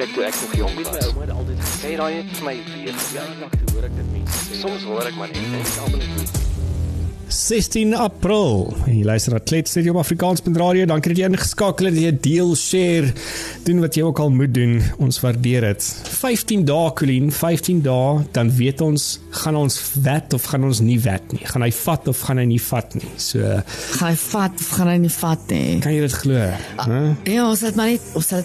Kyk, toe ek nog jong was, my ouma het altyd gesê, "Hey, raai net vir my weer." Ja, toe hoor ek dit mense sê. Soms hoor ek maar net, ek almal net 16 April. En jy luister na Kletstudio op Afrikaans.radio. Dankie dat jy ingeskakel het. Jy deel, share, doen wat jy ook al moet doen. Ons waardeer dit. 15 dae, Colleen, 15 dae, dan weet ons, gaan ons wet of gaan ons nie wet nie. Gaan hy vat of gaan hy nie vat nie. So, gaan hy vat of gaan hy nie vat nie. Kan jy dit glo? Ja, ons sal dit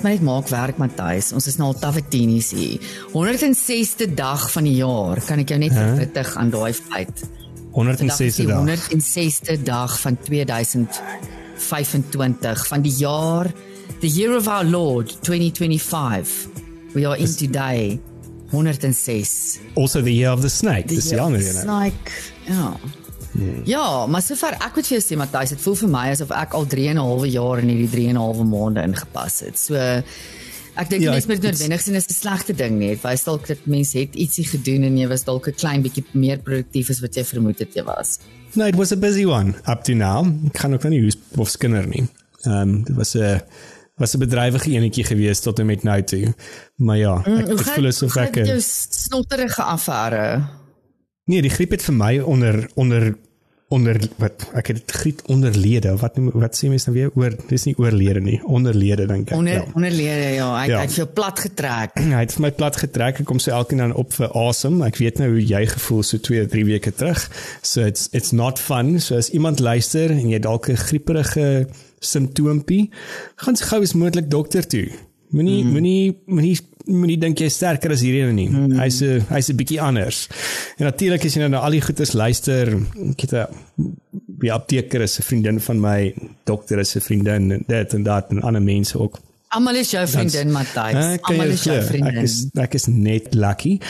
maar net maak werk, Matthys. Ons is nou al tavetinies hier. 106ste dag van die jaar, kan ek jou net verwittig aan daai feit. 106ste dag. 106ste dag van 2025 van die jaar, the year of our Lord 2025. We are in today 106. Also the year of the snake. Dis die ander ene. Snake. Ja. Ja, maar sover ek moet vir jou sê, Matthys, dit voel vir my asof ek al 3,5 jaar in hierdie 3,5 maande ingepas het. So ek dink mens moet noodwendig sien is 'n slegte ding nie. Dit wys dalk dat mens het ietsie gedoen en jy was dalk 'n klein bietjie meer produktief as wat jy vermoed het jy was. No, it was a busy one up to now. Ek kan ook nie of skinder nie. Dit was 'n bedrywige enetjie geweest tot en met nou toe. Maar ja, ek voel asof ek jou snotterige affære. Nee, die griep het vir my onder wat ek het griep onderlede wat sê mens nou weer dis nie oorlede nie onderlede dink ek onderlede ja hy het jou plat getrek hy het vir my plat getrek ek kom so elke dan op vir asem ek weet nou hoe jy gevoel so 2-3 weke terug so it's not fun so as iemand luister en jy dalk 'n grieperige simptoompie gaan so gou as moontlik dokter toe moenie dink jy sterker as hierdie nie. Hy's 'n bietjie anders. En natuurlik as jy nou al die goeders luister, ek het 'n apteker is 'n vriendin van my, dokter is 'n vriendin en dit en dat en ander mense ook. Almal is jou vriendin, Matthys. Almal is jou vriendin. Ek is net lucky.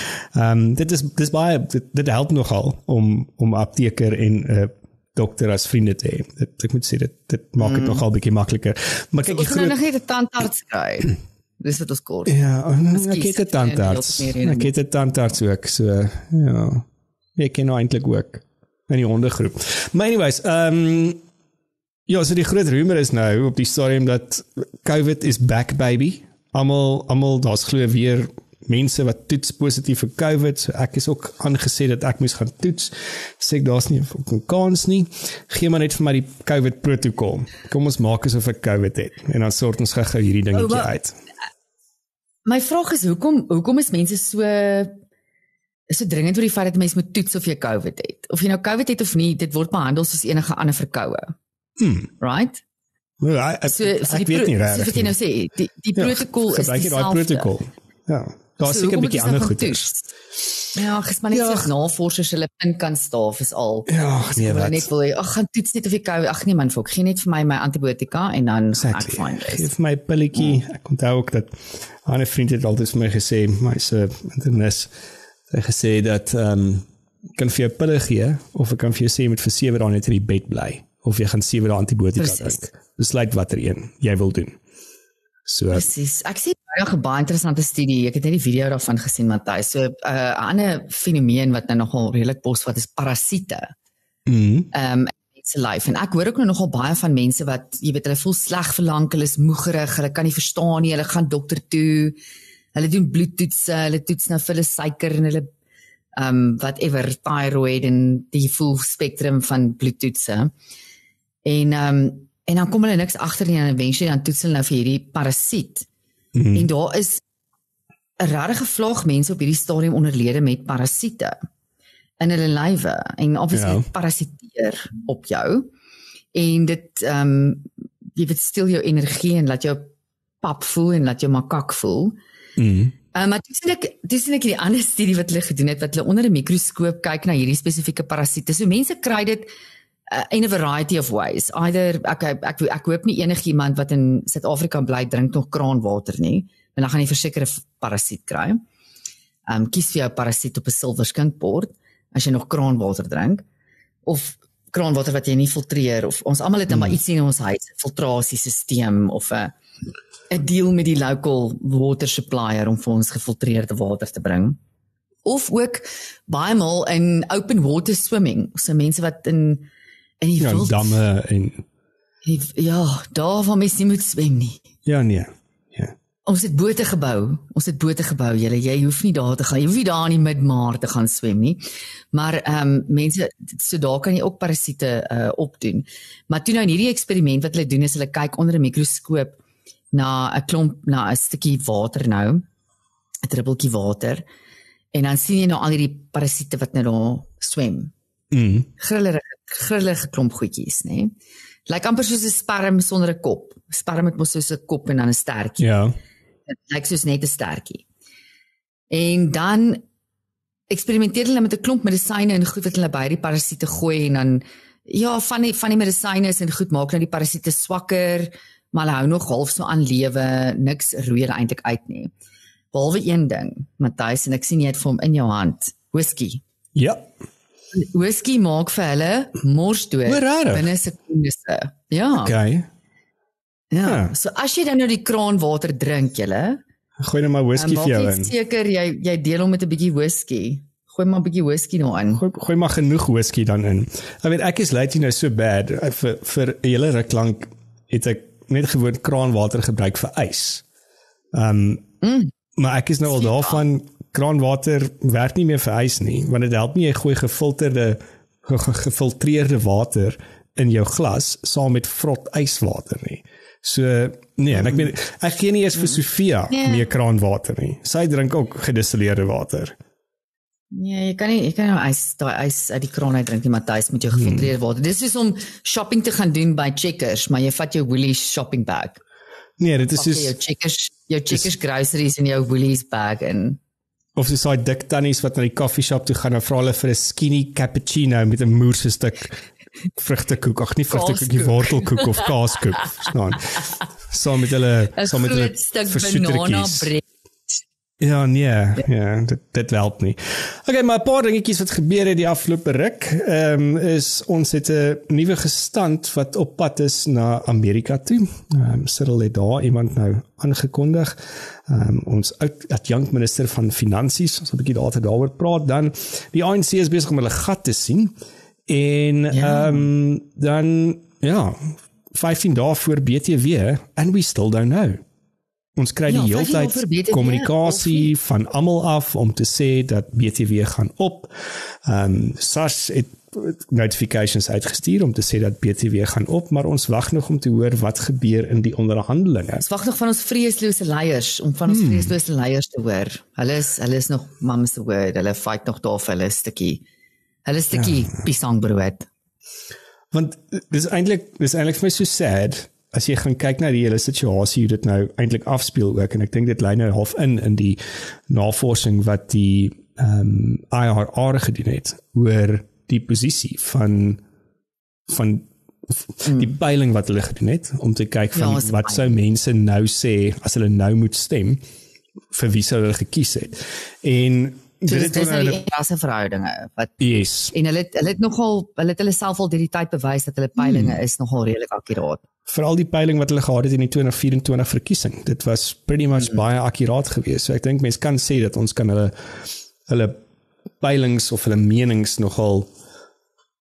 Dit help nogal om apteker en dokter as vriende te hê. Ek moet sê dit maak dit nogal 'n bietjie makliker. Maar kyk, ek gaan nog net 'n tandarts kry. Dis wat ons kort. Ja, ek het 'n tandarts. Ek het 'n tandarts ook, so ja. Ek ken nou eintlik ook in die hondegroep. Maar anyways, ja, so die groot rumor is nou op die stadium dat COVID is back, baby. Almal daar's glo weer mense wat toets positief vir COVID, so ek is ook aangesê dat ek moes gaan toets, sê ek daar's nie 'n kans nie, gee maar net vir my die COVID protokol, kom ons maak asof ek COVID het, en dan sort ons gou hierdie dingetjie uit. My vraag is, hoekom is mense so dringend oor die feit dat mense moet toets of jy COVID het, of jy nou COVID het of nie, dit word behandel soos enige ander verkoue, right? Well, ek weet nie raar. So wat jy nou sê, die protokol is dieselfde. Ja. Daar is seker 'n bietjie ander goeders. Ja, ges maar net soos navorsers hulle punt kan staaf is al. Ja, nee, wat. Net wil jy, gaan toets net of jy COVID. Ag nee man, fok, gee net vir my antibiotika en dan ek fine is. Geef my pilletjie. Ek onthou ook dat 'n ander vriend het altyd vir my gesê, my se internis, hy gesê dat kan vir jou pille gee of ek kan vir jou sê jy moet vir 7 dae net in die bed bly of jy gaan 7 dae antibiotika drink. Besluit watter een jy wil doen. So presies. Ek sien baie interessante studie. Ek het net die video daarvan gesien, Matthys. So 'n ander fenomeen wat nou nogal redelik posvat is parasiete. In mense lyf. En ek hoor ook nou nogal baie van mense wat, jy weet, hulle voel sleg verlang, hulle is moegerig, hulle kan nie verstaan nie, hulle gaan dokter toe. Hulle doen bloedtoetse, hulle toets nou vir hulle suiker en hulle whatever, thyroid en die full spectrum van bloedtoetse. En dan kom hulle niks agter nie en eventually dan toets hulle nou vir hierdie parasiet. En daar is 'n regte vlaag mense op hierdie stadium onderlede met parasiete in hulle lywe en obviously parasiteer op jou. En dit jy weet steel jou energie en laat jou pap voel en laat jou makak voel. Maar toe sien ek die ander studie wat hulle gedoen het, wat hulle onder 'n mikroskoop kyk na hierdie spesifieke parasiete. So mense kry dit in a variety of ways. Either, ek hoop nie enigiemand wat in Suid-Afrika bly drink nog kraanwater nie, want dan gaan jy verseker 'n parasiet kry. Kies vir jou parasiet op 'n silwer skinkbord, as jy nog kraanwater drink, of kraanwater wat jy nie filtreer, of ons almal het nou maar iets in ons huis, 'n filtrasiesisteem, of 'n deal met die local water supplier om vir ons gefiltreerde water te bring. Of ook baie maal in open water swimming, so mense wat in die wild, damme en daar waar mens nie moet swem nie. Ja, nee. Ja. Ons het bote gebou, jy hoef nie daar te gaan, jy hoef nie daar in die midmaar te gaan swem nie, maar mense, so daar kan jy ook parasiete opdoen, maar toe nou in hierdie eksperiment wat hulle doen is, hulle kyk onder 'n mikroskoop na 'n stukkie water nou, 'n druppeltjie water, en dan sien jy nou al hierdie parasiete wat nou daar swem, grillige klomp goedjies, né? Lyk amper soos 'n sperm sonder 'n kop, sperm het mos soos 'n kop en dan 'n stertjie. Ja. Dit lyk soos net 'n stertjie. En dan eksperimenteer hulle met 'n klomp medisyne en goed wat hulle by die parasiete gooi en dan ja, van die medisyne is en goed maak nou die parasiete swakker, maar hulle hou nog half so aan lewe, niks roei hulle eintlik uit nie. Behalwe een ding, Matthys, en ek sien jy het vir hom in jou hand, whisky. Ja. Whisky maak vir hulle morsdood binne sekondes. Ja. Okay. Ja, so as jy dan nou die kraanwater drink, julle, gooi nou maar whisky vir jou in. Maak seker jy deel hom met 'n bietjie whisky. Gooi maar 'n bietjie whisky nou in. Gooi maar genoeg whisky dan in. Ek weet ek is lately nou so bad vir 'n hele ruk lank het ek net gewoon kraanwater gebruik vir ys. Maar ek is nou al daarvan kraanwater werk nie meer vir ys nie, want dit help nie jy gooi gefiltreerde water in jou glas saam met vrot yswater nie. So nee, en ek gee nie eers vir Sofia meer kraanwater nie. Sy drink ook gedistilleerde water. Nee, jy kan nie nou ys uit die kraan uit drink nie, Matthys, met jou gefiltreerde water. Dis is om shopping te gaan doen by Checkers, maar jy vat jou Woolies shopping bag. Nee, dit is soos jou Checkers groceries in jou Woolies bag in. Of soos daai dik tannies wat na die coffee shop toe gaan en vra hulle vir 'n skinny cappuccino met 'n moerse stuk vrugtekoek, ag nie vrugtekoekie, wortelkoek of kaaskoek, verstaan. Saam met hulle versoetertjies. Ja, nee, dit help nie. Okay, maar 'n paar dingetjies wat gebeur het die afgelope ruk, is ons het 'n nuwe gestand wat op pad is na Amerika toe. Cyril het daar iemand nou aangekondig. Ons adjunct minister van Finansies, ons 'n bietjie daaroor praat, dan die ANC is besig om hulle gat te sien. En dan 15 dae voor BTW and we still don't know. Ons kry die hele tyd kommunikasie van almal af om te sê dat BTW gaan op. SARS het notifications uitgestuur om te sê dat BTW gaan op, maar ons wag nog om te hoor wat gebeur in die onderhandelinge. Ons wag nog van ons vreeslose leiers, om van ons vreeslose leiers te hoor. Hulle is nog mum's the word, hulle fight nog daar vir hulle stukkie piesangbrood. Want dis eintlik vir my so sad, as jy gaan kyk na die hele situasie, hoe dit nou eintlik afspeel ook, en ek dink dit lei nou half in die navorsing wat die IRR gedoen het, oor die posisie van die peiling wat hulle gedoen het, om te kyk van wat sou mense nou sê, as hulle nou moet stem, vir wie sou hulle gekies het. En so dis nou die rasseverhoudinge wat en hulle het hulle self al die tyd bewys dat hulle peilinge is nogal redelik akkuraat. Veral die peiling wat hulle gehad het in die 2024 verkiesing. Dit was pretty much baie akkuraat geweest. So ek dink mense kan sê dat ons kan hulle peilings of hulle menings nogal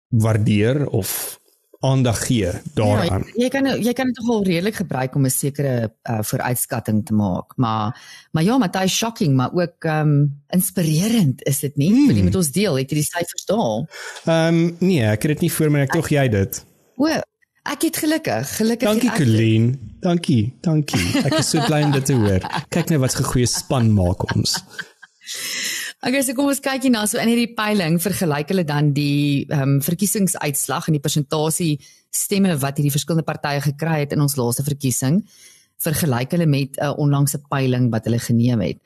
waardeer of aandag gee daaraan. Ja, jy kan dit nogal redelik gebruik om 'n sekere vooruitskatting te maak. Maar ja, Matthys, shocking, maar ook inspirerend is dit nie? Wil jy met ons deel? Het jy die syfers daar? Nee, ek het dit nie voor my, ek tog jy dit. Ek het gelukkig. Dankie, Colleen. Dankie. Ek is so bly om dit te hoor. Kyk nou wat 'n goeie span maak ons. Okay, so kom ons kyk hierna, so in hierdie peiling vergelyk hulle dan die verkiesingsuitslag en die persentasie stemme wat hierdie verskillende partye gekry het in ons laaste verkiesing, vergelyk hulle met 'n onlangse peiling wat hulle geneem het.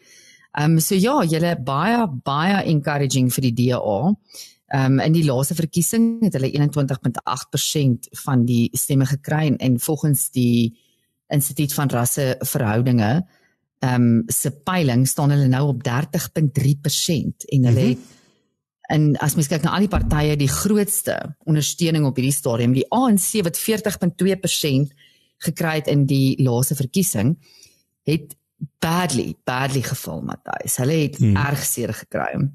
So ja, julle baie encouraging vir die DA. In die laaste verkiesing het hulle 21.8% van die stemme gekry en volgens die Instituut van Rasseverhoudinge se peiling staan hulle nou op 30.3% en hulle het, en as mens kyk na al die partye, die grootste ondersteuning op hierdie stadium, die ANC wat 40.2% gekry het in die laaste verkiesing, het badly geval, Matthys. Hulle het erg seer gekry.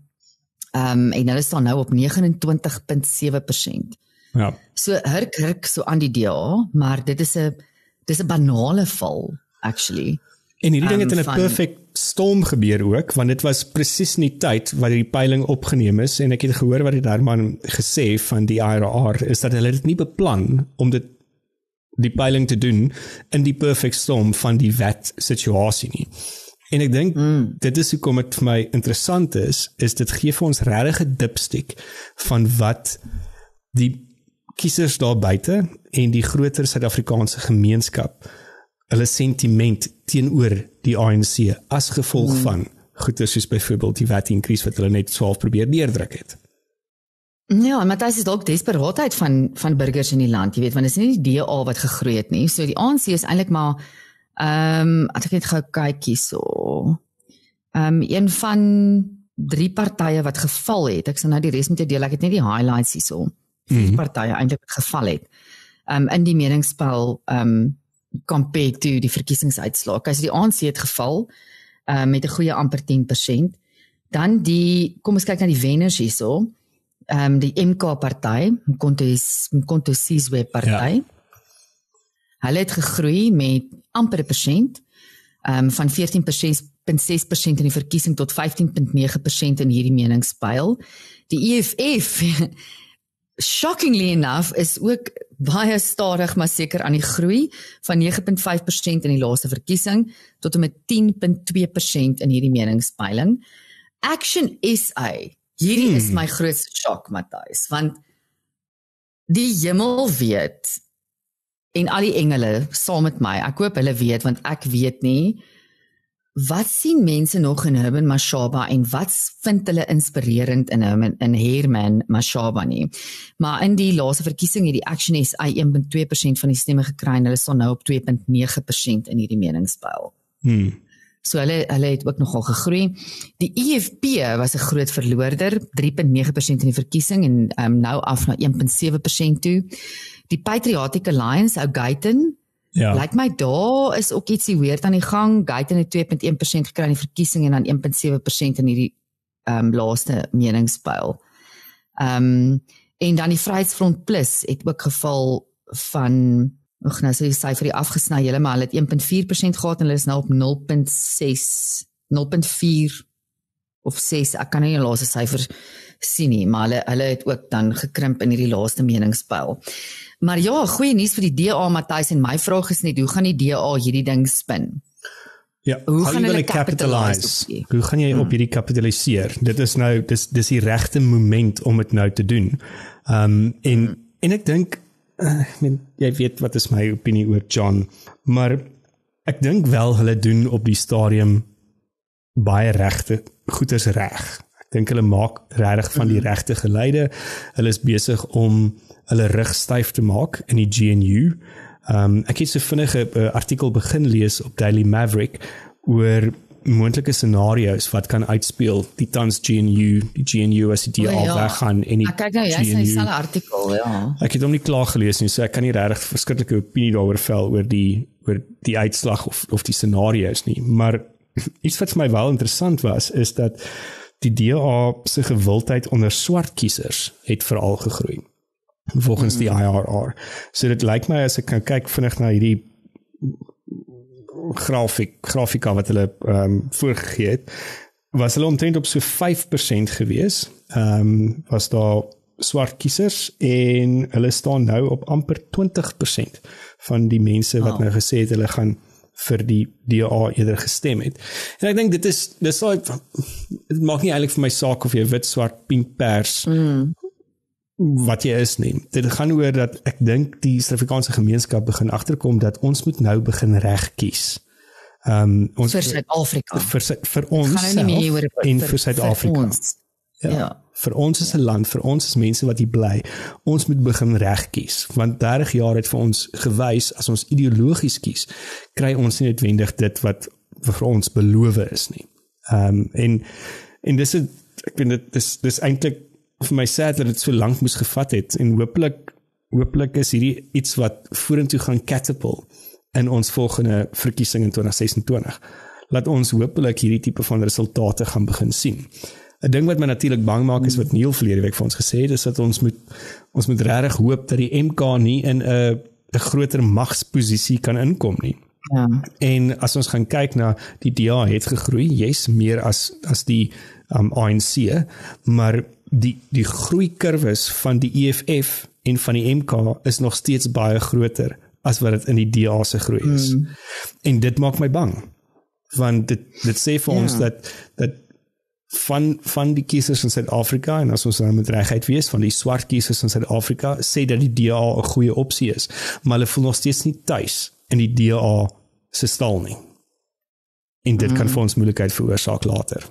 En hulle staan nou op 29.7%. Ja. So hurk so aan die DA, maar dit is 'n banale val, actually. En hierdie ding het in 'n perfect storm gebeur ook, want dit was presies in die tyd wat die peiling opgeneem is, en ek het gehoor wat die Herman gesê van die IRR, is dat hulle dit nie beplan om die peiling te doen in die perfect storm van die wet situasie nie. En ek dink, dit is hoekom het vir my interessant is dit gee vir ons regtig 'n dipstick van wat die kiesers daar buite en die groter Suid-Afrikaanse gemeenskap, hulle sentiment teenoor die ANC as gevolg van goeie soos byvoorbeeld die VAT increase wat hulle net 12 probeer deurdruk het. Ja, en Matthys is dalk desperaatheid van burgers in die land, jy weet, want dit is nie die DA wat gegroei het nie. So die ANC is eintlik maar as ek net gou kyk hierso. Een van 3 partye wat geval het. Ek sal nou die res moet deel, ek het net die highlights hierso. 4 partye eintlik wat geval het. In die meningspeil compared to die verkiesingsuitslae. Kyk, so die ANC het geval met 'n goeie amper 10%. Dan kom ons kyk na die wenners hierso. Die MK party, Mkhonto Sizwe party. Ja. Hulle het gegroei met amper 1%, van 14,6% in die verkiesing tot 15,9% in hierdie meningspeil. Die EFF, shockingly enough, is ook baie stadig maar seker aan die groei, van 9,5% in die laaste verkiesing tot en met 10,2% in hierdie meningspeiling. Action SA, hierdie is my grootste shock, Matthys, want die hemel weet, en al die engele saam met my, ek hoop hulle weet, want ek weet nie, wat sien mense nog in Herman Mashaba en wat vind hulle inspirerend in Herman Mashaba nie. Maar in die laaste verkiesing het die Action SA 1,2% van die stemme gekry en hulle staan nou op 2,9% in hierdie meningspeil. So hulle het ook nogal gegroei. Die EFP was 'n groot verloorder, 3,9% in die verkiesing en nou af na 1,7% toe. Die Patriotic Alliance, ou Guyton, lyk my daar is ook ietsie weird aan die gang. Guyton het 2,1% gekry in die verkiesing en dan 1,7% in hierdie laaste meningspeil. En dan die Vryheidsfront Plus het ook geval van, nou so die syfer die afgesny julle, maar hulle het 1,4% gehad en hulle is nou op 0,6, 0,4 of 6, ek kan nie die laaste syfer sien nie, maar hulle het ook dan gekrimp in hierdie laaste meningspeil. Maar ja, goeie nuus vir die DA, Matthys, en my vraag is net, hoe gaan die DA hierdie ding spin? Ja, hoe gaan hulle capitalize? Hoe gaan jy op hierdie kapitaliseer? Dit is nou, dis die regte moment om dit nou te doen. En ek dink, jy weet wat is my opinie oor John, maar ek dink wel hulle doen op die stadium baie regte, goeders reg. Ek dink hulle maak regtig van die regte geleide. Hulle is besig om hulle rug styf te maak in die GNU. Ek het so vinnig 'n artikel begin lees op Daily Maverick oor moontlike scenario's wat kan uitspeel, die tans GNU, die GNU as die DA weggaan en die kyk nou, jy sê dieselfde artikel, ja. Ek het hom nie klaar gelees nie, so ek kan nie regtig verskriklike opinie daaroor vel oor die uitslag of die scenario's nie, maar iets wat vir my wel interessant was, is dat die DA se gewildheid onder swart kiesers het veral gegroei, volgens die IRR. So dit lyk my, as ek kan kyk vinnig na hierdie grafika wat hulle voorgegee het, was hulle omtrent op so 5% gewees, was daar swart kiesers, en hulle staan nou op amper 20% van die mense wat nou gesê het, hulle gaan vir die DA eerder gestem het. En ek dink dit maak nie eintlik vir my saak of jy wit, swart, pink, pers, wat jy is nie. Dit gaan oor dat ek dink die Suid-Afrikaanse gemeenskap begin agterkom dat ons moet nou begin reg kies. Vir Suid-Afrika. Vir ons en vir Suid-Afrika. Ja. Vir ons is 'n land, vir ons is mense wat hier bly. Ons moet begin reg kies, want 30 jaar het vir ons gewys, as ons ideologies kies, kry ons nie noodwendig dit wat vir ons beloof is nie. En dis ek vind dis eintlik vir my sad dat dit so lank moes gevat het, en hopelik is hierdie iets wat vorentoe gaan catapult in ons volgende verkiesing in 2026. Laat ons hopelik hierdie tipe van resultate gaan begin sien. 'n ding wat my natuurlik bang maak is wat Neil verlede week vir ons gesê het, is dat ons moet regtig hoop dat die MK nie in 'n groter magsposisie kan inkom nie. Ja. En as ons gaan kyk na die DA het gegroei, yes, meer as die ANC, maar die groeikurwes van die EFF en van die MK is nog steeds baie groter as wat dit in die DA se groei is. En dit maak my bang. Want dit sê vir ons dat van die kiesers in Suid-Afrika, en as ons nou met regheid wees, van die swart kiesers in Suid-Afrika, sê dat die DA 'n goeie opsie is, maar hulle voel nog steeds nie tuis in die DA se stal nie. En dit kan vir ons moeilikheid veroorsaak later.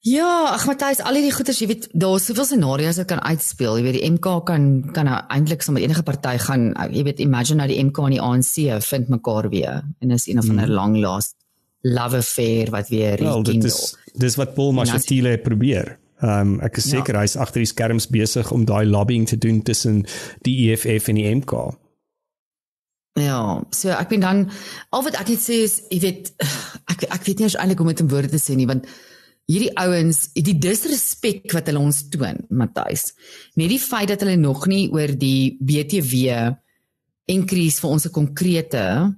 Ja, ag Matthys, al hierdie goeters, jy weet, daar is soveel scenario's wat kan uitspeel. Jy weet, die MK kan nou eintlik saam met enige party gaan, jy weet, imagine nou die MK en die ANC vind mekaar weer, en is een of ander lang last love affair wat weer rekindel. Dis wat Paul Mashatile probeer. Ek is seker hy is agter die skerms besig om daai lobbying te doen tussen die EFF en die MK. Ja, so ek ben dan, al wat ek net sê is, jy weet, ek weet nie eens eintlik hoe om dit in woorde te sê nie, want hierdie ouens, die disrespek wat hulle ons toon, Matthys, net die feit dat hulle nog nie oor die BTW increase vir ons 'n konkrete,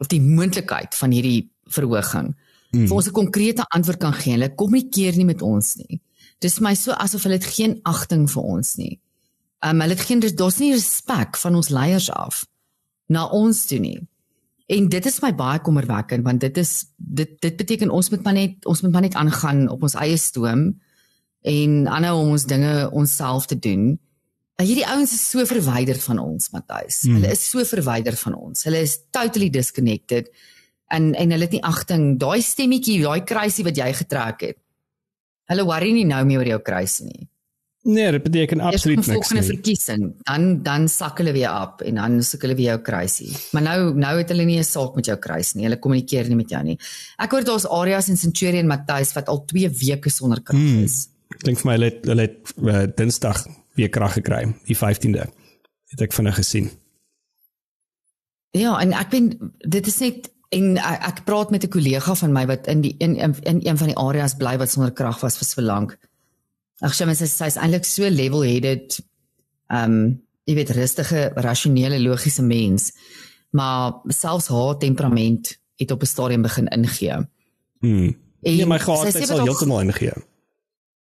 of die moontlikheid van hierdie verhoging, vir ons 'n konkrete antwoord kan gee, hulle kommunikeer nie met ons nie. Dis my so asof hulle het geen agting vir ons nie. Hulle het geen, daar's nie respek van ons leiers af na ons toe nie. En dit is my baie kommerwekkend, want dit beteken ons moet maar net aangaan op ons eie stoom en aanhou om ons dinge onsself te doen. Hierdie ouens is so verwyderd van ons, Matthys. Hulle is so verwyderd van ons. Hulle is totally disconnected en hulle het nie agting. Daai stemmetjie, daai kruisie wat jy getrek het. Hulle worry nie nou meer oor jou kruisie nie. Nee, dit beteken absoluut niks nie. Volgende verkiesing, dan sak hulle weer op en dan soek hulle weer jou kruisie. Maar nou het hulle nie 'n saak met jou kruis nie. Hulle kommunikeer nie met jou nie. Ek hoor daar's Arias en Centurion Matthys wat al 2 weke sonder krag is. Klink vir my hulle het Dinsdag weer krag gekry, die 15de. Het ek vinnig gesien. Ja, en dit is net, en ek praat met 'n kollega van my wat in een van die areas bly wat sonder krag was vir so lank. Ag, sy is eintlik so level-headed, jy weet, rustige, rasionele, logiese mens, maar selfs haar temperament het op 'n stadium begin ingee. Ja, my geaardheid sal heeltemal ingee.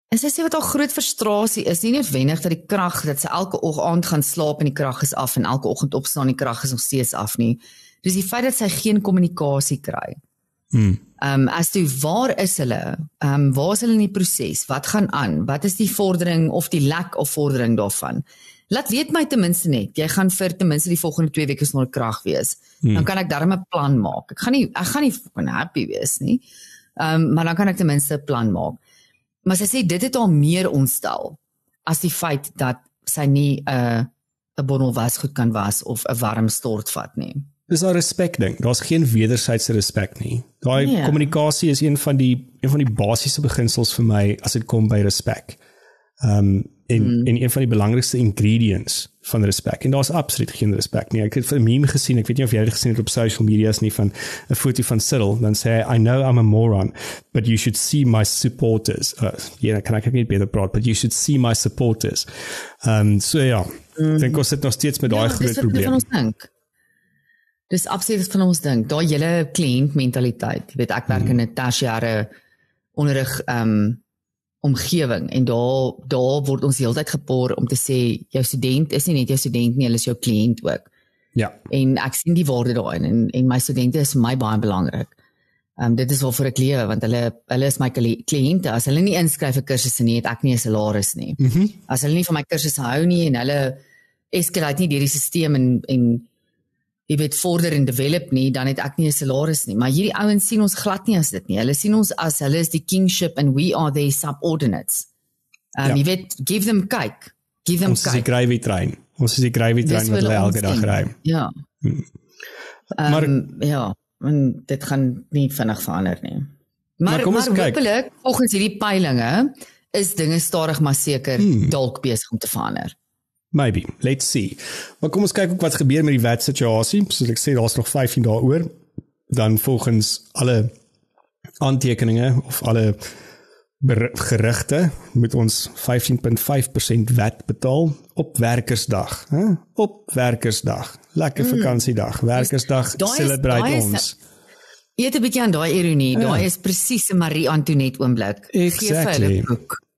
En sy sê wat al groot frustrasie is, nie noodwendig dat die krag, dat sy elke aand gaan slaap en die krag is af, en elke oggend opstaan en die krag is nog steeds af nie. Dis die feit dat sy geen kommunikasie kry. As toe, waar is hulle? Waar is hulle in die proses? Wat gaan aan? Wat is die vordering of die lack of vordering daarvan? Laat weet my ten minste net, jy gaan vir ten minste die volgende 2 weke sonder krag wees. Dan kan ek daarom 'n plan maak. Ek gaan nie fucking happy wees nie. Maar dan kan ek ten minste 'n plan maak. Maar sy sê dit het haar meer ontstel as die feit dat sy nie 'n bottel wasgoed kan was of 'n warm stort vat nie. Dis 'n respek ding. Daar's geen wederwysige respek nie. Daai kommunikasie is een van die basiese beginsels vir my as dit kom by respek. En een van die belangrikste ingredients van respek. En daar's absoluut geen respek nie. Ek het 'n meme gesien, ek weet nie of jy dit gesien het op social media's nie, van 'n foto van Cyril, dan sê hy, I know I'm a moron, but you should see my supporters. Kan ek nie beter praat, but you should see my supporters. So ja, ek dink ons sit nog steeds met daai groot probleem. Dis absoluut van ons dink, daai hele kliëntmentaliteit. Jy weet, ek werk in 'n tersiêre onderrig omgewing en daar word ons heeltyd gepoor om te sê jou student is nie net jou student nie, hulle is jou kliënt ook. Ja. En ek sien die waarde daarin en my studente is vir my baie belangrik. Dit is waarvoor ek lewe, want hulle is my kliënte. As hulle nie inskryf vir kursusse nie, het ek nie 'n salaris nie. As hulle nie van my kursusse hou nie en hulle escalate nie deur die stelsel en jy weet, vorder en develop nie, dan het ek nie 'n salaris nie. Maar hierdie ouens sien ons glad nie as dit nie. Hulle sien ons as hulle is die kingship and we are their subordinates. Jy weet, give them cake. Give them cake. Ons is die gravy train. Ons is die gravy train wat hulle elke dag ry. Ja. Maar ja, en dit gaan nie vinnig verander nie. Maar hopelik, volgens hierdie peilinge, is dinge stadig maar seker dalk besig om te verander. Maybe, let's see. Maar kom ons kyk ook wat gebeur met die wetsituasie. Soos ek sê, daar's nog 15 dae oor. Dan volgens alle aantekeninge of alle gerigte moet ons 15.5% VAT betaal op werkersdag. Op werkersdag. Lekker vakansiedag. Werkersdag celebrate ons. Eet 'n bietjie aan daai ironie. Daai is presies 'n Marie Antoinette oomblik. Exactly.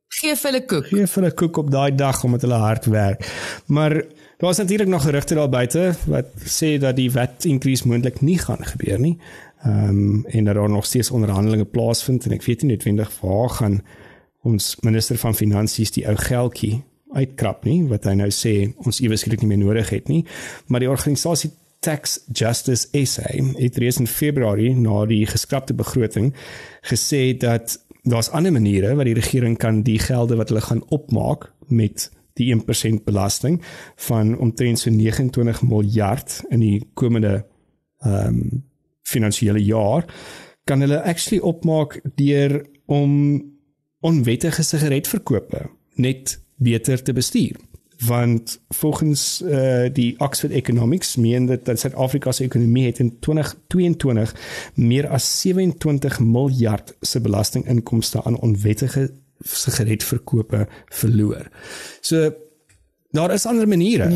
Geef hulle koek. Geef hulle koek op daai dag omdat hulle hard werk. Maar daar is natuurlik nog gerugte daar buite wat sê dat die VAT increase moontlik nie gaan gebeur nie. En dat daar nog steeds onderhandelinge plaasvind en ek weet nie noodwendig waar gaan ons minister van Finansies die ou geldjie uitkrap nie, wat hy nou sê ons ewesklik nie meer nodig het nie, maar die organisasie Tax Justice SA het reeds in Februarie na die geskrapte begroting gesê dat daar's ander maniere wat die regering kan die gelde wat hulle gaan opmaak met die 1% belasting van omtrent so 29 miljard in die komende finansiële jaar, kan hulle actually opmaak deur om onwettige sigaretverkope net beter te bestuur. Want volgens die Oxford Economics meen dit dat Suid-Afrika se ekonomie het in 2022 meer as 27 miljard se belastinginkomste aan onwettige sigaretverkope verloor. So daar is ander maniere,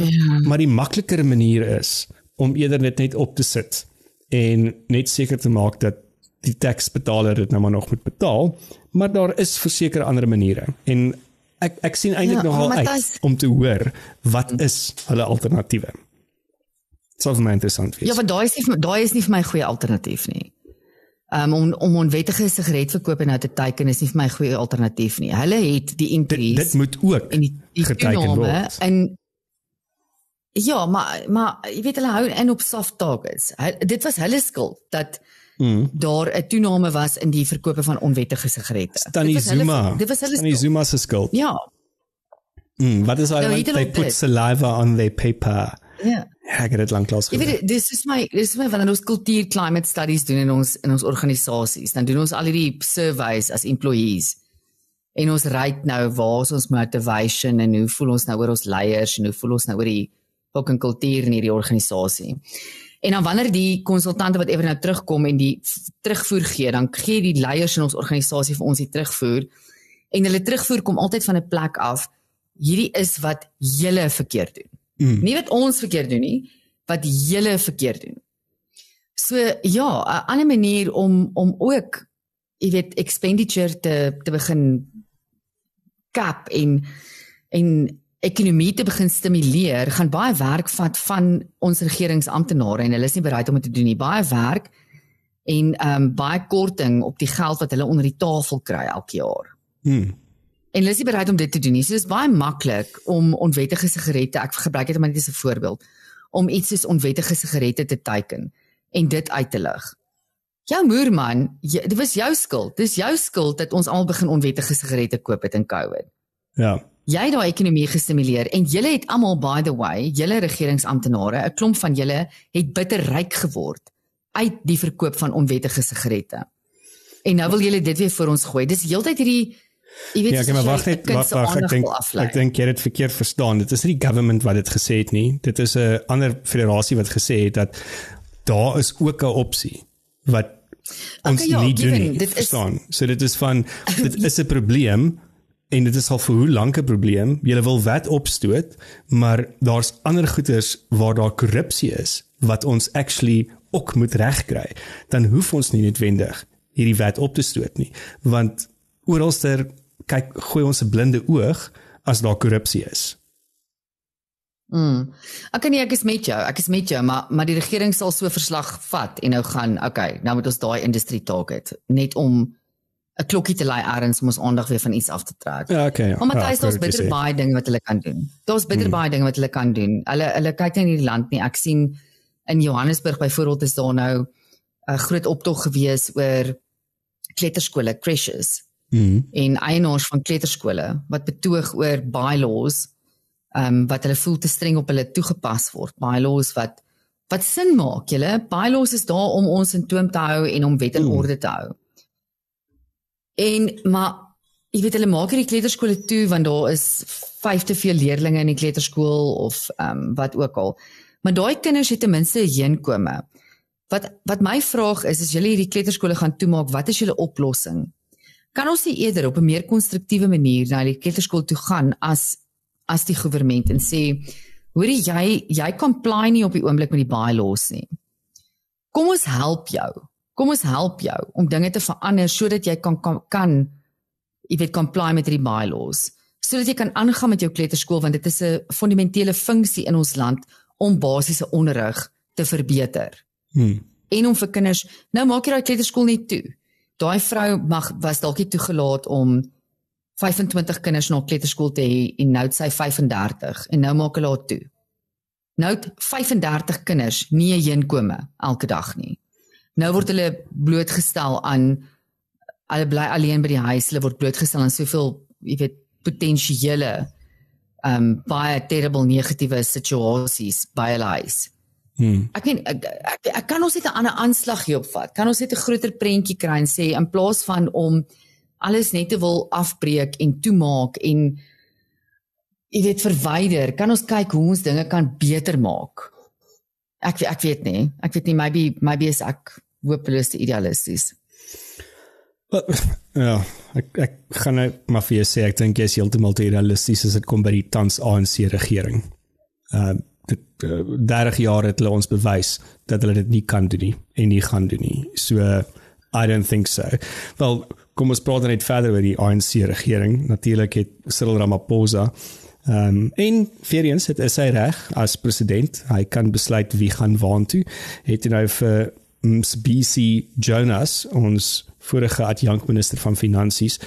maar die makliker manier is om eerder dit net op te sit en net seker te maak dat die taxbetaler dit nou maar nog moet betaal, maar daar is verseker ander maniere. En ek sien eintlik nogal uit om te hoor wat is hulle alternatiewe. Dit sal vir my interessant wees. Ja, want daai is nie vir my 'n goeie alternatief nie. Om onwettige sigaretverkope nou te teiken is nie vir my 'n goeie alternatief nie. Hulle het die increase. Dit moet ook die geteiken word. Ja, maar jy weet hulle hou in op soft targets. Dit was hulle skuld dat daar 'n toename was in die verkope van onwettige sigarette. Tannie Zuma se skuld. Ja. Wat is hy? They put saliva on their paper. Ja. Ek het dit lanklaas gehoor. Jy weet, dis is my wanneer ons kultuur climate studies doen in ons organisasies, dan doen ons al hierdie surveys as employees. En ons rate nou waar is ons motivation en hoe voel ons nou oor ons leiers en hoe voel ons nou oor die fucking kultuur in hierdie organisasie. En dan wanneer die konsultante wat ewer nou terugkom en die terugvoer gee, dan gee die leiers in ons organisasie vir ons die terugvoer. En hulle terugvoer kom altyd van 'n plek af. Hierdie is wat julle verkeerd doen. Nie wat ons verkeerd doen nie, wat julle verkeerd doen. So ja, 'n ander manier om ook, jy weet, expenditure te begin cap en ekonomie te begin stimuleer, gaan baie werk vat van ons regeringsamptenare en hulle is nie bereid om dit te doen nie. Baie werk en baie korting op die geld wat hulle onder die tafel kry elke jaar. En hulle is nie bereid om dit te doen nie. So dit is baie maklik om onwettige sigarette, ek gebruik dit maar net as 'n voorbeeld, om iets soos onwettige sigarette te teiken en dit uit te lig. Jou moerman, dit was jou skuld. Dis jou skuld dat ons almal begin onwettige sigarette koop het in COVID. Ja. Jy het daai ekonomie gestimuleer en julle het almal, by the way, julle regeringsamptenare, 'n klomp van julle het bitter ryk geword uit die verkoop van onwettige sigarette. En nou wil julle dit weer vir ons gooi. Dis heeltyd hierdie, jy weet, ja, maar wag, ek dink jy het dit verkeerd verstaan. Dit is nie die government wat dit gesê het nie. Dit is 'n ander federasie wat gesê het dat daar is ook 'n opsie wat ons nie doen nie. Verstaan. So dit is van, dit is 'n probleem. En dit is al vir hoe lank 'n probleem. Julle wil wet opstoot, maar daar's ander goeders waar daar korrupsie is wat ons actually ook moet regkry. Dan hoef ons nie noodwendig hierdie wet op te stoot nie, want oralster kyk gooi ons 'n blinde oog as daar korrupsie is. Ek is met jou, maar die regering sal so verslag vat en nou gaan, nou moet ons daai industrie target, net om 'n klokkie te lei ergens om ons aandag weer van iets af te trek. Ja, ja. Maar Matthys, daar's bitter baie dinge wat hulle kan doen. Hulle kyk nie in hierdie land nie. Ek sien in Johannesburg byvoorbeeld is daar nou 'n groot optog gewees oor kleuterskole, creches. En eienaars van kleuterskole wat betoog oor bylaws wat hulle voel te streng op hulle toegepas word. Bylaws wat sin maak, julle. Bylaws is daar om ons in toom te hou en om wet en orde te hou. Maar jy weet, hulle maak hierdie kleuterskole toe want daar is 5 te veel leerlinge in die kleuterskool of wat ook al. Maar daai kinders het ten minste 'n heenkome. Wat my vraag is, as julle hierdie kleuterskole gaan toemaak, wat is julle oplossing? kan ons nie eerder op 'n meer konstruktiewe manier na die kleuterskool toe gaan as die regering en sê, hoorie, jy comply nie op die oomblik met die bylaws nie. Kom ons help jou om dinge te verander sodat jy kan jy weet, comply met die bylaws, sodat jy kan aangaan met jou kleuterskool, want dit is 'n fundamentele funksie in ons land om basiese onderrig te verbeter. En om vir kinders, nou maak jy daai kleuterskool net toe. Daai vrou was dalk nie toegelaat om 25 kinders na kleuterskool te hê en nou het sy 35 en nou maak hulle haar toe. Nou het 35 kinders nie 'n heenkome elke dag nie. Nou word hulle blootgestel aan, hulle bly alleen by die huis, hulle word blootgestel aan soveel, jy weet, potensiële baie terrible negatiewe situasies by hulle huis. Ek kan ons net 'n ander aanslag hierop vat. Kan ons net 'n groter prentjie kry en sê, in plaas van om alles net te wil afbreek en toemaak en jy weet verwyder, kan ons kyk hoe ons dinge kan beter maak. Ek weet nie, maybe is ek hopeloos idealisties. Ja, ek gaan nou maar vir jou sê, ek dink jy is heeltemal te idealisties as dit kom by die tans ANC regering. 30 jaar het hulle ons bewys dat hulle dit nie kan doen nie en nie gaan doen nie. So, I don't think so. Wel, kom ons praat net verder oor die ANC regering. Natuurlik het Cyril Ramaphosa en weer eens, het is hy reg as president, hy kan besluit wie gaan waantoe. Het nou vir BC Jonas, ons vorige adjunkminister van Finansies,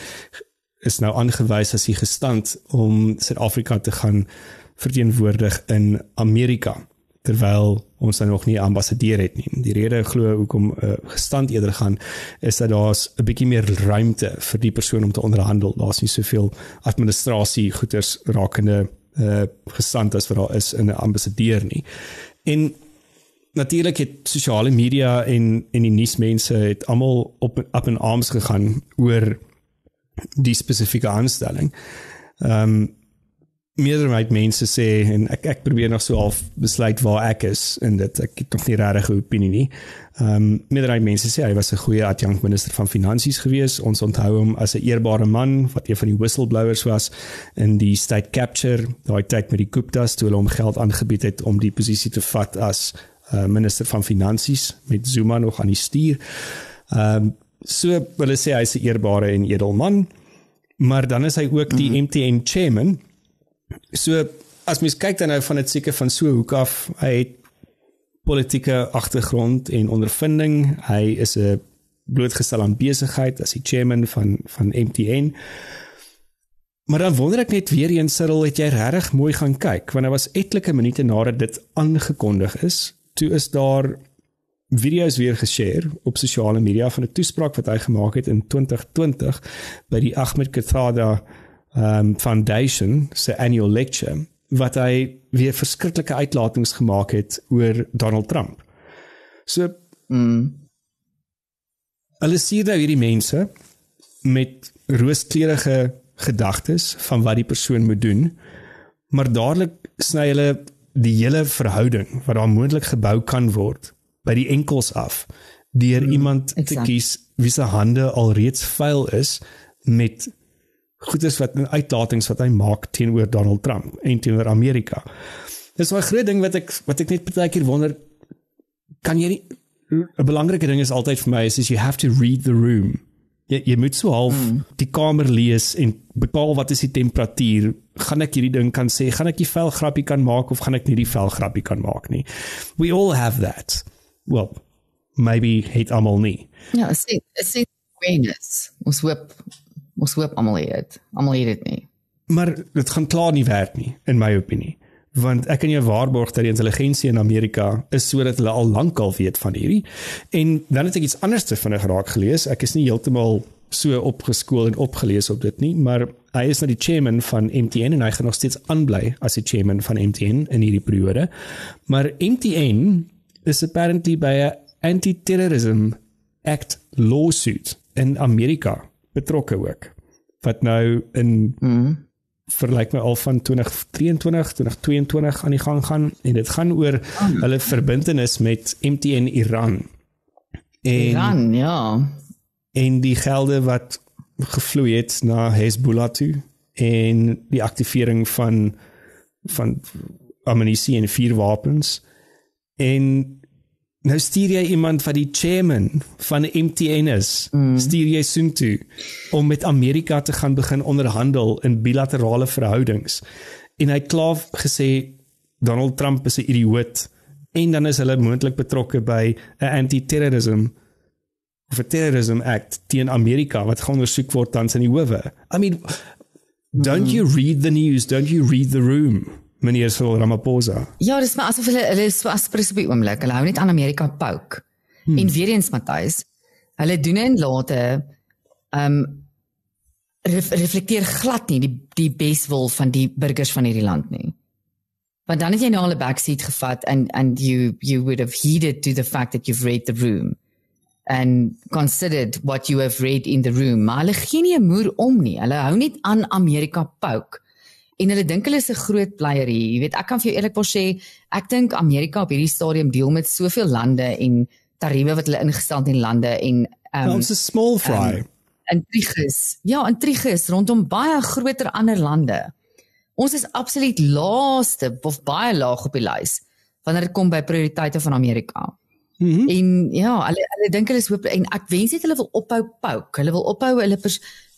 is nou aangewys as die gestand om Suid-Afrika te gaan verteenwoordig in Amerika, terwyl ons nou nog nie 'n ambassadeur het nie. Die rede glo hoekom gestand eerder gaan, is dat daar's 'n bietjie meer ruimte vir die persoon om te onderhandel. Daar's nie soveel administrasie goeders rakende gestand as wat daar is in 'n ambassadeur nie. En natuurlik het sosiale media en die nuusmense het almal op in arms gegaan oor die spesifieke aanstelling. Meerderheid mense sê, en ek probeer nog so half besluit waar ek is in dit, ek het nog nie regtig 'n opinie nie. Meerderheid mense sê, hy was 'n goeie adjunkminister van Finansies gewees, ons onthou hom as 'n eerbare man, wat een van die whistleblowers was, in die state capture, daai tyd met die Guptas, toe hulle hom geld aangebied het om die posisie te vat as minister van Finansies, met Zuma nog aan die stuur. So, hulle sê, hy is 'n eerbare en edel man, maar dan is hy ook die MTN chairman. So, as mens kyk dan nou van dit seker van so hoek af, hy het politieke agtergrond en ondervinding, hy is 'n blootgestel aan besigheid as die chairman van MTN. Maar dan wonder ek net weer eens, Cyril, het jy regtig mooi gaan kyk, want daar was etlike minute nadat dit aangekondig is, toe is daar video's weer geshare op sosiale media van 'n toespraak wat hy gemaak het in 2020 by die Ahmed Kathrada Foundation se annual lecture, wat hy weer verskriklike uitlatings gemaak het oor Donald Trump. So, hulle sien nou hierdie mense met rooskleurige gedagtes van wat die persoon moet doen, maar dadelik sny hulle die hele verhouding wat daar moontlik gebou kan word by die enkels af, deur iemand te kies wie se hande alreeds vuil is met goeders wat uitlatings wat hy maak teenoor Donald Trump en teenoor Amerika. Dis 'n groot ding wat ek net partykeer wonder, kan jy nie, 'n belangrike ding is altyd vir my is you have to read the room. Jy moet so half die kamer lees en bepaal wat is die temperatuur. Gaan ek hierdie ding kan sê, gaan ek die vel grappie kan maak of gaan ek nie die vel grappie kan maak nie. We all have that. Well, maybe het almal nie. Ja, ek sê awareness. Ons hoop almal het dit nie. Maar dit gaan klaar nie werk nie, in my opinie. Want ek kan jou waarborg dat die intelligensie in Amerika is sodat hulle al lankal weet van hierdie. En dan het ek iets anders te vinnig raak gelees. Ek is nie heeltemal so opgeskool en opgelees op dit nie, maar hy is nou die chairman van MTN en hy gaan nog steeds aanbly as die chairman van MTN in hierdie periode. Maar MTN is apparently by 'n Anti-Terrorism Act lawsuit in Amerika betrokke ook, wat nou in verlyk my al van 2023, 2022 aan die gang gaan, en dit gaan oor hulle verbintenis met MTN Iran. Iran, ja. En die gelde wat gevloei het na Hezbollah toe en die aktivering van ammunisie en vuurwapens. En nou stuur jy iemand wat die chairman van MTN is, stuur jy soontoe om met Amerika te gaan begin onderhandel in bilaterale verhoudings. En hy het klaar gesê Donald Trump is 'n idioot en dan is hulle moontlik betrokke by 'n anti-terrorism of 'n terrorism act teen Amerika wat geondersoek word tans in die howe. I mean, don't you read the news? Don't you read the room? Meneer Cyril Ramaphosa. Ja, dis maar asof hulle is so aspres op die oomblik. Hulle hou net aan Amerika pouk. En weer eens, Matthys, hulle doen en late reflekteer glad nie die beswil van die burgers van hierdie land nie. Want dan het jy nou al 'n backseat gevat and you would have heeded to the fact that you've read the room and considered what you have read in the room. Maar hulle gee nie 'n moer om nie. Hulle hou net aan Amerika pouk. En hulle dink hulle is 'n groot player hier. Jy weet, ek kan vir jou eerlikwaar sê, ek dink Amerika op hierdie stadium deel met soveel lande en tariewe wat hulle ingestel het in lande en ons is small fry. Intriges rondom baie groter ander lande. Ons is absoluut laaste of baie laag op die lys wanneer dit kom by prioriteite van Amerika. En ja, hulle dink hulle is hoop en ek wens net hulle wil ophou pouk. Hulle wil ophou hulle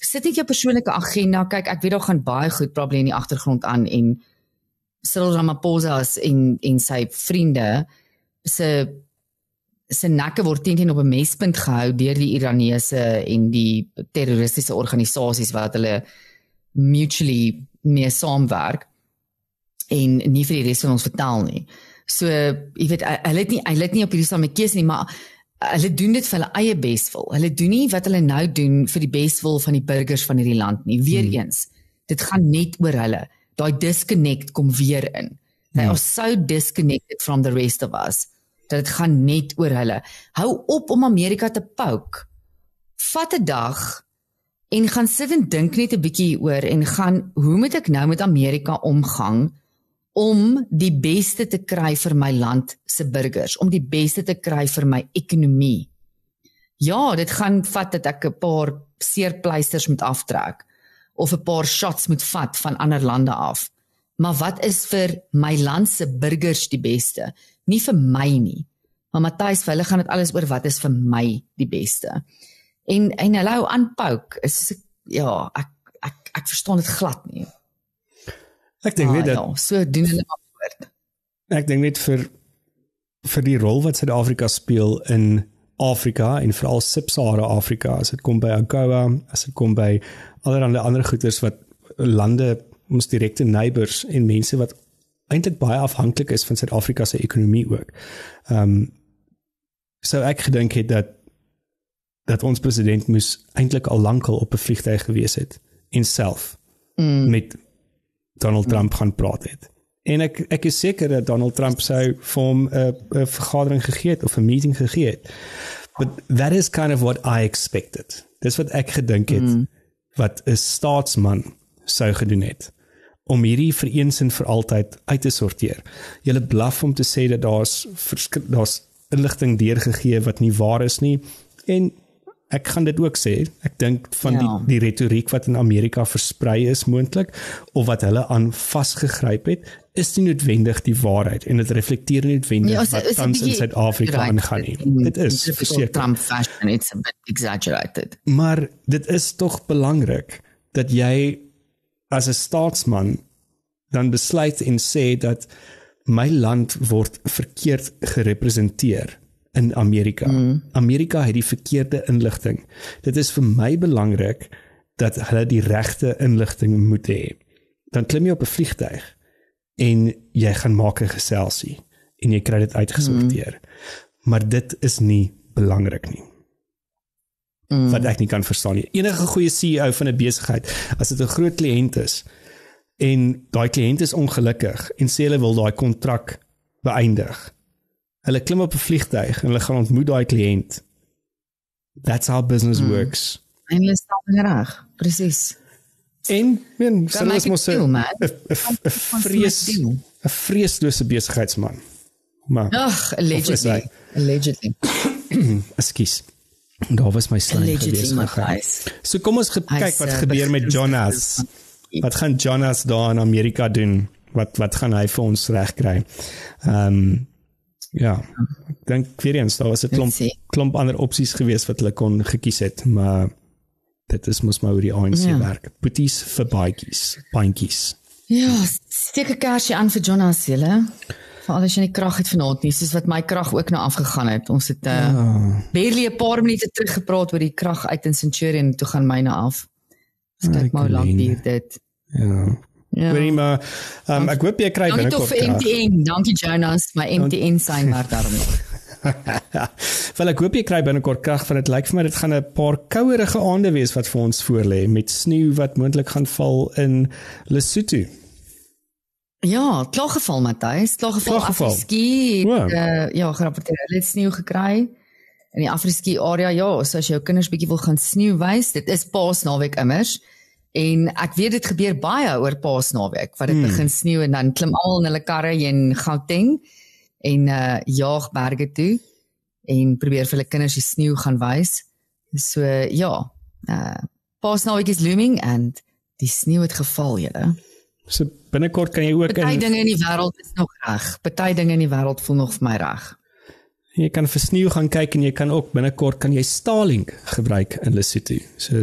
sit net jou persoonlike agenda. Kyk, ek weet daar gaan baie goed probleem in die agtergrond aan en Cyril Ramaphosa en sy vriende se nakke word teen op 'n mespunt gehou deur die Iranese en die terroristiese organisasies wat hulle mutually mee saamwerk en nie vir die res van ons vertel nie. So, jy weet, hulle het nie op hierdie saam 'n keuse nie, maar hulle doen dit vir hulle eie beswil. Hulle doen nie wat hulle nou doen vir die beswil van die burgers van hierdie land nie. Weereens, dit gaan net oor hulle. Daai disconnect kom weer in. They are so disconnected from the rest of us, dat dit gaan net oor hulle. Hou op om Amerika te pouk. Vat 'n dag en gaan sit en dink net 'n bietjie oor en gaan, hoe moet ek nou met Amerika omgang om die beste te kry vir my land se burgers, om die beste te kry vir my ekonomie. Ja, dit gaan vat dat ek 'n paar seerpleisters moet aftrek of 'n paar shots moet vat van ander lande af. Maar wat is vir my land se burgers die beste? Nie vir my nie. Maar Matthys, vir hulle gaan dit alles oor wat is vir my die beste. En hulle hou aanpouk. Ja, ek verstaan dit glad nie. Ek dink net dat so doen hulle antwoord. Ek dink net vir die rol wat Suid-Afrika speel in Afrika en veral Sub-Sahara Afrika, as dit kom by AGOA, as dit kom by allerhande ander goeders wat lande, ons direkte neighbors en mense wat eintlik baie afhanklik is van Suid-Afrika se ekonomie ook. So ek gedink het dat ons president moes eintlik al lankal op 'n vliegtuig gewees het en self met Donald Trump gaan praat het. En ek is seker dat Donald Trump sou vir hom 'n vergadering gegee het of 'n meeting gegee het. But that is kind of what I expected. Dis wat ek gedink het wat 'n staatsman sou gedoen het om hierdie vir eens en vir altyd uit te sorteer. Julle blaf om te sê dat daar's inligting deurgegee wat nie waar is nie, en ek gaan dit ook sê, ek dink van die retoriek wat in Amerika versprei is moontlik, of wat hulle aan vasgegryp het, is nie noodwendig die waarheid, en dit reflekteer nie noodwendig wat tans in Suid-Afrika aangaan nie. Dit is verseker. Trump fashion, it's a bit exaggerated. Maar dit is tog belangrik, dat jy as 'n staatsman dan besluit en sê dat my land word verkeerd gerepresenteer in Amerika. Amerika het die verkeerde inligting. Dit is vir my belangrik dat hulle die regte inligting moet hê. Dan klim jy op 'n vliegtuig en jy gaan maak 'n geselsie en jy kry dit uitgesorteer. Maar dit is nie belangrik nie. Wat ek nie kan verstaan nie. Enige goeie CEO van 'n besigheid, as dit 'n groot kliënt is en daai kliënt is ongelukkig en sê hulle wil daai kontrak beëindig, hulle klim op 'n vliegtuig en hulle gaan ontmoet daai kliënt. That's how business works. En hulle staan reg, presies. En hulle is mos 'n vreeslose besigheidsman. Maar allegedly. Ekskuus. Daar was my slime Allegedly, gewees. Matthys. So kom ons kyk Hy's, wat gebeur met Jonas. Wat gaan Jonas daar in Amerika doen? Wat gaan hy vir ons regkry? Ja, ek dink weer eens, daar was 'n klomp ander opsies gewees wat hulle kon gekies het, maar dit is mos maar hoe die ANC werk. Boeties vir baantjies. Ja, steek 'n kersie aan vir Jonas, julle. Veral as jy nie krag het vanaand nie, soos wat my krag ook nou afgegaan het. Ons het barely 'n paar minute terug gepraat oor die krag uit in Centurion, toe gaan myne af. Dus kyk maar hoe lank duur dit. Ja. Weet nie, maar ek hoop jy kry binnekort. Dankie toch vir MTN, dankie Jonas, my MTN sein maar daarom nog. Wel, ek hoop jy kry binnekort krag, want dit lyk vir my dit gaan 'n paar kouerige aande wees wat vir ons voorlê, met sneeu wat moontlik gaan val in Lesotho. Ja, klaargeval Matthys, klaargeval Afriski, gerapporteer, hulle het sneeu gekry in die Afriski area, ja, so as jou kinders bietjie wil gaan sneeu wys, dit is Paasnaweek immers, en ek weet dit gebeur baie oor Paasnaweek, wat dit begin sneeu en dan klim almal in hulle karre in Gauteng en jaag berge toe en probeer vir hulle kinders die sneeu gaan wys. So ja, Paasnaweek is looming en die sneeu het geval, julle. So binnekort kan jy ook Party dinge in die wêreld is nog reg. Party dinge in die wêreld voel nog vir my reg. Jy kan vir sneeu gaan kyk en jy kan ook binnekort kan jy Starlink gebruik in Lesotho. So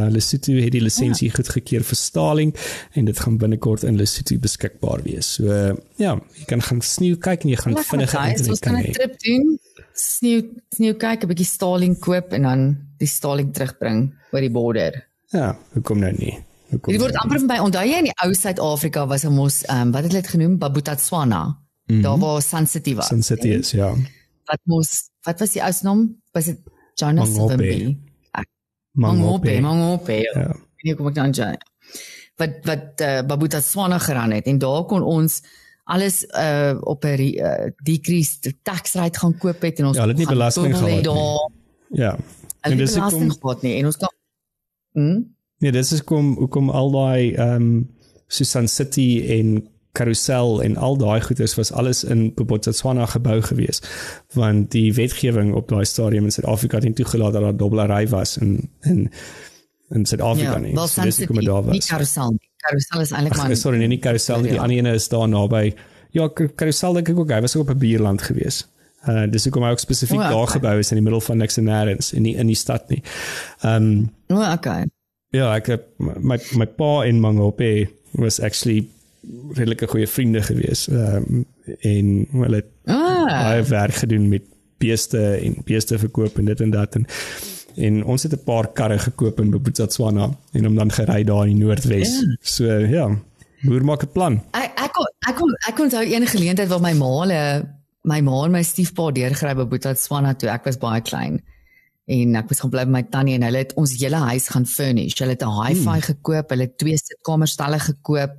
Lesotho het die lisensie goedgekeur vir Starlink en dit gaan binnekort in Lesotho beskikbaar wees. So ja, jy kan gaan sneeu kyk en jy gaan vinnige internet ons kan 'n trip doen. Sneeu kyk, 'n bietjie Starlink koop en dan die Starlink terugbring oor die border. Ja, hoekom nou nie? Dit word amper vir my, onthou jy in die ou Suid-Afrika was ons, wat het hulle dit genoem? Botswana. Daar waar Sun City was. Sun City is, ja. Wat was die oudnaam? Was dit Jonas Savimbi? Mangope, ja. Nee, kom ek dan jy. Wat Botswana geran het, en daar kon ons alles op 'n decreased tax rate gaan koop het, en ons hulle het nie belasting gehad nie. Ja. En dis belasting gehad nie, en ons kan nee, dis is hoekom al daai Sun City en Carousel en al daai goeders was alles in Botswana gebou gewees, want die wetgewing op daai stadium in Suid-Afrika het nie toegelaat dat daar dobbelary was in Suid-Afrika nie. Wel, Sun City, nie Carousel. Carousel is eintlik maar... Sorry, nie Carousel, die ander ene is daar naby. Ja, Carousel dink ek ook, hy was ook op 'n bierland gewees. Dis hoekom hy ook spesifiek daar gebou is in die middel van niks en nêrens, in die stad nie. Okay. Ja, ek het, my pa en Mangope was actually redelike goeie vriende gewees, en hulle het baie werk gedoen met beeste verkoop en dit en dat, en ons het 'n paar karre gekoop in Botswana, en om dan gery daar in die Noordwes, so ja, boer maak 'n plan. Ek onthou een geleentheid waar my ma en my stiefpa deurgery by Botswana toe, ek was baie klein, en ek was gaan bly by my tannie, en hulle het ons hele huis gaan furnish, hulle het 'n hi-fi gekoop, hulle het 2 sitkamerstelle gekoop,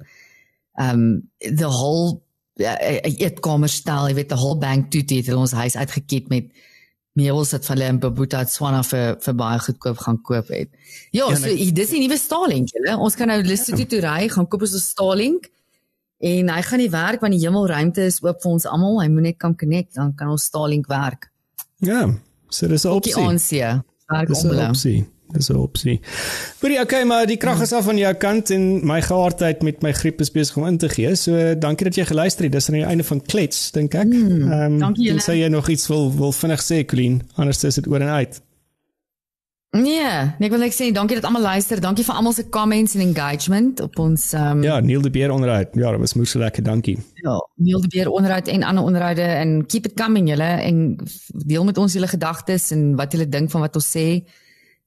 the whole eetkamerstel, jy weet, the whole bank toetie het ons huis uitgekiet met meubels wat van hulle in Botswana vir baie goedkoop gaan koop het. Ja, so dis die nuwe Starlink, julle. Ons kan nou Lesotho toe ry, gaan koop ons 'n Starlink, en hy gaan nie werk, want die hemelruimte is oop vir ons almal, hy moet net kan connect, dan kan ons Starlink werk. Ja, so dis 'n opsie. Dis 'n opsie. Okay, maar die krag is af van jou kant, en my geaardheid met my griep is besig om in te gee, so dankie dat jy geluister het, dis aan die einde van Klets, dink ek. Dankie julle. Sê jy nog iets wil vinnig sê, Colleen, anders is dit oor en uit. Nee, ek wil net sê, dankie dat almal luister, dankie vir almal se comments en engagement op ons... Ja, Neil de Beer onderhoud, ja, dat was moeite lekker, dankie. Ja, Neil de Beer onderhoud en ander onderhoude, en keep it coming julle, en deel met ons julle gedagtes, en wat julle dink van wat ons sê,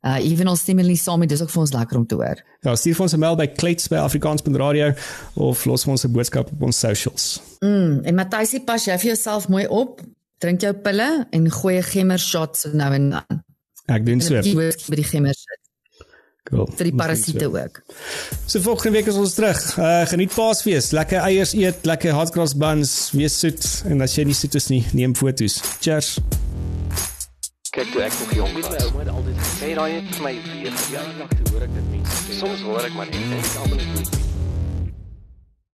even al stem julle nie saam, dis ook vir ons lekker om te hoor. Ja, stuur vir ons 'n mail by klets by afrikaans.radio, of los vir ons 'n boodskap op ons socials. En Matthys, pas jy vir jouself mooi op, drink jou pille, en gooi 'n gemmer shot so nou en dan. Ek doen so. By die gemmers sit. Cool. Vir die parasiete ook. So volgende week is ons terug. Geniet Paasfees, lekker eiers eet, lekker hotcross buns, wees soet, en as jy nie soet is nie, neem foto's. Cheers. Kyk, toe ek nog jong was, my ouma het altyd gesê, raai het vir my weer, ja, toe hoor ek dit mense. Soms hoor ek maar net, en ek almal is